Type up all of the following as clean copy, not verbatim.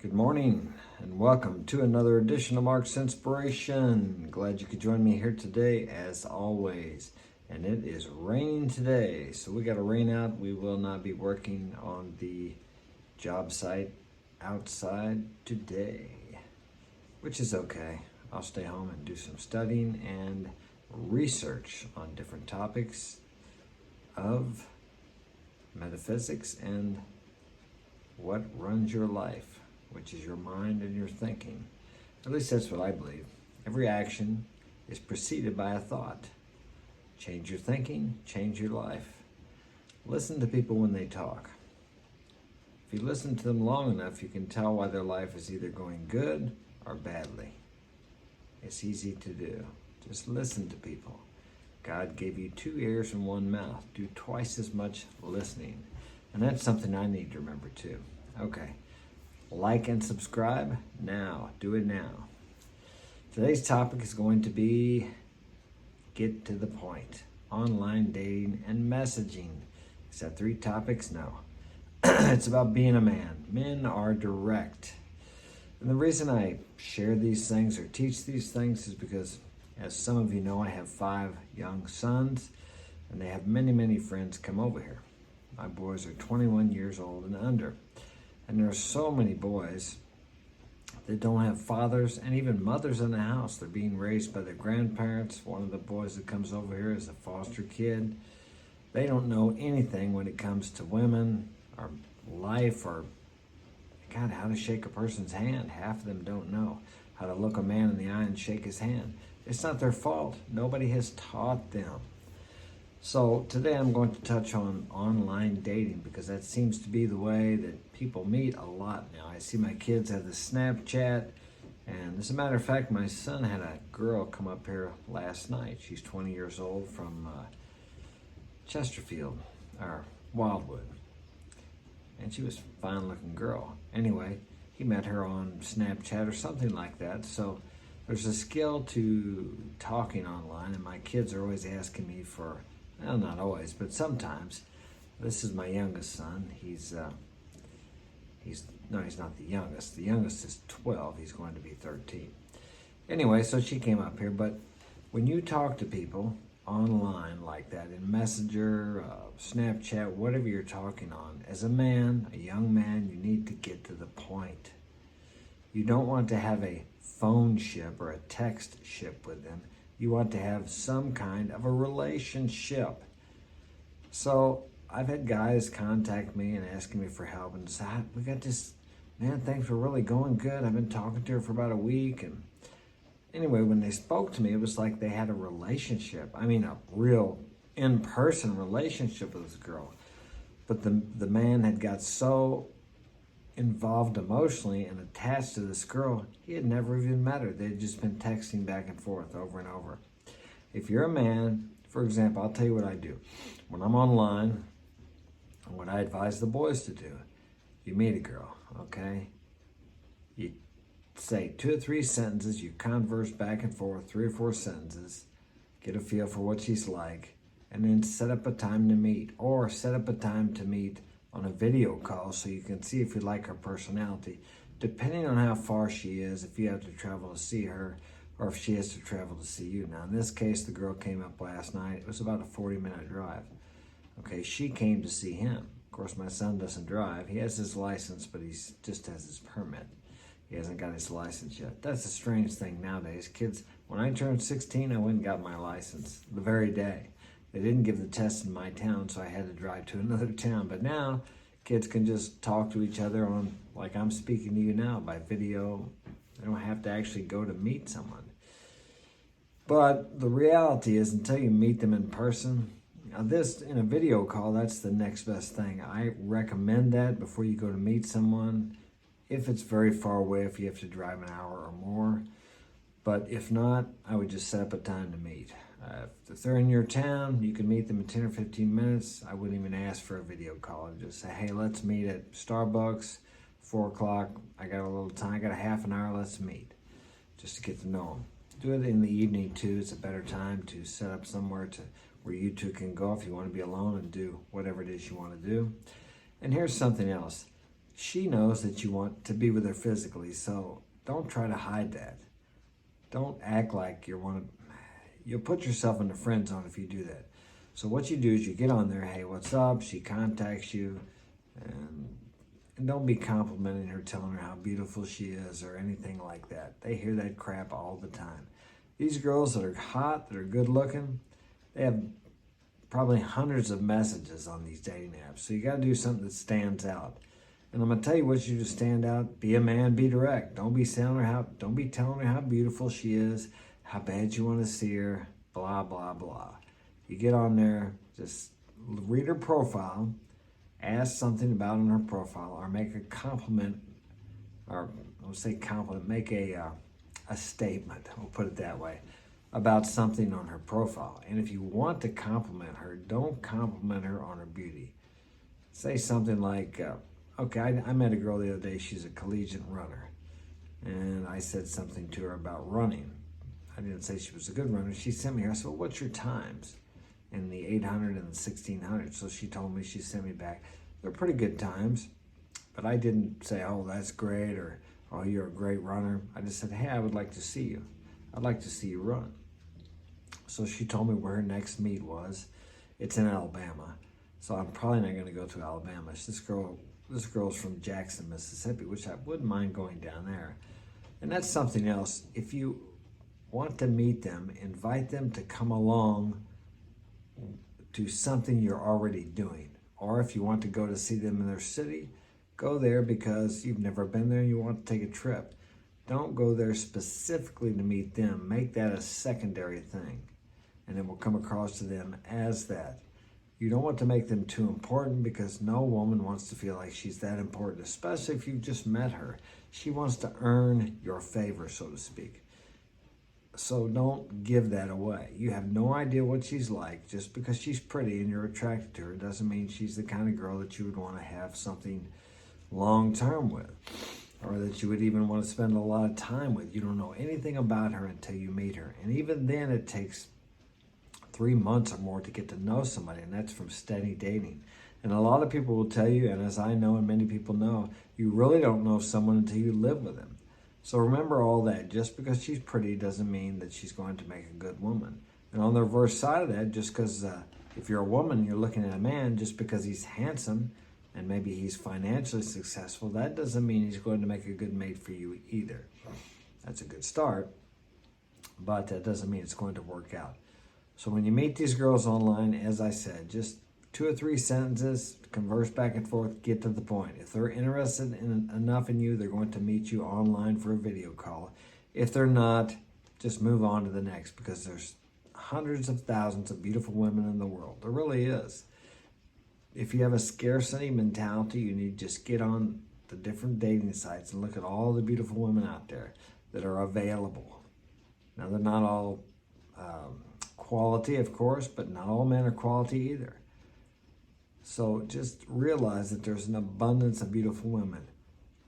Good morning and welcome to another edition of Mark's Inspiration. Glad you could join me here today as always. And it is raining today, so we got a rain out. We will not be working on the job site outside today, which is okay. I'll stay home and do some studying and research on different topics of metaphysics and what runs your life, which is your mind and your thinking. At least that's what I believe. Every action is preceded by a thought. Change your thinking, change your life. Listen to people when they talk. If you listen to them long enough, you can tell why their life is either going good or badly. It's easy to do. Just listen to people. God gave you 2 ears and 1 mouth. Do twice as much listening. And that's something I need to remember too. Okay. Like and subscribe now. Do it now. Today's topic is going to be get to the point. Online dating and messaging. Is that 3 topics? No. It's about being a man. Men are direct. And the reason I share these things or teach these things is because, as some of you know, I have 5 young sons, and they have many, many friends come over here. My boys are 21 years old and under. And there are so many boys that don't have fathers and even mothers in the house. They're being raised by their grandparents. One of the boys that comes over here is a foster kid. They don't know anything when it comes to women or life or, God, how to shake a person's hand. Half of them don't know how to look a man in the eye and shake his hand. It's not their fault. Nobody has taught them. So today I'm going to touch on online dating because that seems to be the way that people meet a lot now. I see my kids have the Snapchat, and as a matter of fact, my son had a girl come up here last night. She's 20 years old from Chesterfield, or Wildwood, and she was a fine-looking girl. Anyway, he met her on Snapchat or something like that. So there's a skill to talking online, and my kids are always asking me for, well, not always, but sometimes. This is my youngest son. He's not the youngest. The youngest is 12. He's going to be 13. Anyway, so she came up here. But when you talk to people online like that, in Messenger, Snapchat, whatever you're talking on, as a man, a young man, you need to get to the point. You don't want to have a phoneship or a text ship with them. You want to have some kind of a relationship. So I've had guys contact me and asking me for help and say, we got this, man, things were really going good. I've been talking to her for about a week. And anyway, when they spoke to me, it was like they had a relationship. I mean, a real in-person relationship with this girl. But the man had got so involved emotionally and attached to this girl, he had never even met her. They'd just been texting back and forth over and over. If you're a man, for example, I'll tell you what I do. When I'm online, what I advise the boys to do, you meet a girl, okay? You say 2 or 3 sentences, you converse back and forth, 3 or 4 sentences, get a feel for what she's like, and then set up a time to meet, or set up a time to meet on a video call so you can see if you like her personality, depending on how far she is, if you have to travel to see her or if she has to travel to see you. Now, in this case, the girl came up last night. It was about a 40-minute drive. Okay, she came to see him. Of course, my son doesn't drive. He has his license, but he just has his permit. He hasn't got his license yet. That's a strange thing nowadays. Kids, when I turned 16, I went and got my license the very day. They didn't give the test in my town, so I had to drive to another town. But now, kids can just talk to each other on, like I'm speaking to you now, by video. They don't have to actually go to meet someone. But the reality is, until you meet them in person, now this, in a video call, that's the next best thing. I recommend that before you go to meet someone. If it's very far away, if you have to drive an hour or more. But if not, I would just set up a time to meet. If they're in your town, you can meet them in 10 or 15 minutes. I wouldn't even ask for a video call. I'd just say, hey, let's meet at Starbucks, 4 o'clock. I got a little time. I got a half an hour. Let's meet. Just to get to know them. Do it in the evening, too. It's a better time to set up somewhere where you two can go if you want to be alone and do whatever it is you want to do. And here's something else. she knows that you want to be with her physically, so don't try to hide that. Don't act like you'll put yourself in the friend zone if you do that. So what you do is you get on there, hey, what's up? She contacts you, and don't be complimenting her, telling her how beautiful she is or anything like that. They hear that crap all the time. These girls that are hot, that are good looking, they have probably hundreds of messages on these dating apps. So you got to do something that stands out. And I'm gonna tell you what you to stand out. Be a man. Be direct. Don't be telling her how beautiful she is, how bad you want to see her. Blah blah blah. You get on there, just read her profile, ask something about on her profile, or make a compliment, or I'll say compliment. Make a statement. We'll put it that way about something on her profile. And if you want to compliment her, don't compliment her on her beauty. Say something like. Okay, I met a girl the other day. She's a collegiate runner. And I said something to her about running. I didn't say she was a good runner. She sent me here. I said, well, what's your times? In the 800 and the 1600. So she told me, she sent me back. They're pretty good times. But I didn't say, oh, that's great, or oh, you're a great runner. I just said, hey, I would like to see you. I'd like to see you run. So she told me where her next meet was. It's in Alabama. So I'm probably not going to go to Alabama. This girl's from Jackson, Mississippi, which I wouldn't mind going down there. And that's something else. If you want to meet them, invite them to come along to something you're already doing. Or if you want to go to see them in their city, go there because you've never been there and you want to take a trip. Don't go there specifically to meet them. Make that a secondary thing. And it will come across to them as that. You don't want to make them too important because no woman wants to feel like she's that important, especially if you've just met her. She wants to earn your favor, so to speak. So don't give that away. You have no idea what she's like. Just because she's pretty and you're attracted to her doesn't mean she's the kind of girl that you would want to have something long-term with, or that you would even want to spend a lot of time with. You don't know anything about her until you meet her. And even then it takes 3 months or more to get to know somebody, and that's from steady dating. And a lot of people will tell you, and as I know and many people know, you really don't know someone until you live with them. So remember all that. Just because she's pretty doesn't mean that she's going to make a good woman. And on the reverse side of that, just because if you're a woman, you're looking at a man, just because he's handsome and maybe he's financially successful, that doesn't mean he's going to make a good mate for you either. That's a good start, but that doesn't mean it's going to work out. So when you meet these girls online, as I said, just 2 or 3 sentences, converse back and forth, get to the point. If they're interested enough in you, they're going to meet you online for a video call. If they're not, just move on to the next, because there's hundreds of thousands of beautiful women in the world. There really is. If you have a scarcity mentality, you need to just get on the different dating sites and look at all the beautiful women out there that are available. Now, they're not all quality, of course, but not all men are quality either. So just realize that there's an abundance of beautiful women.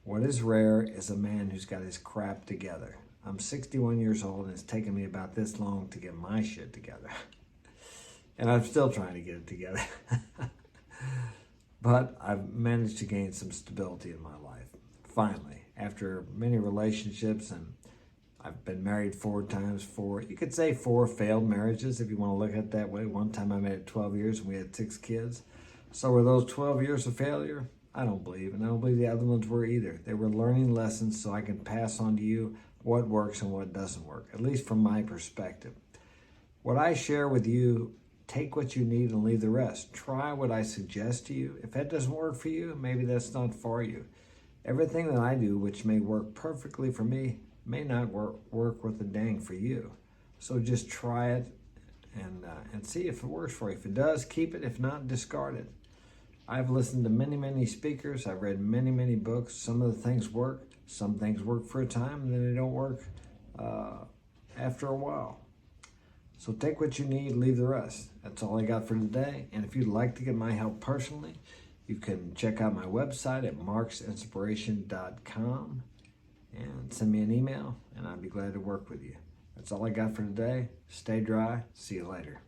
What is rare is a man who's got his crap together. I'm 61 years old, and it's taken me about this long to get my shit together. And I'm still trying to get it together. But I've managed to gain some stability in my life. Finally, after many relationships, and I've been married 4 times, you could say 4 failed marriages if you want to look at it that way. One time I made it 12 years and we had 6 kids. So were those 12 years of failure? I don't believe, and I don't believe the other ones were either. They were learning lessons so I can pass on to you what works and what doesn't work, at least from my perspective. What I share with you, take what you need and leave the rest. Try what I suggest to you. If that doesn't work for you, maybe that's not for you. Everything that I do, which may work perfectly for me, may not work with a dang for you. So just try it and see if it works for you. If it does, keep it. If not, discard it. I've listened to many, many speakers. I've read many, many books. Some of the things work. Some things work for a time, and then they don't work after a while. So take what you need, leave the rest. That's all I got for today. And if you'd like to get my help personally, you can check out my website at marksinspiration.com and send me an email, and I'd be glad to work with you. That's all I got for today. Stay dry. See you later.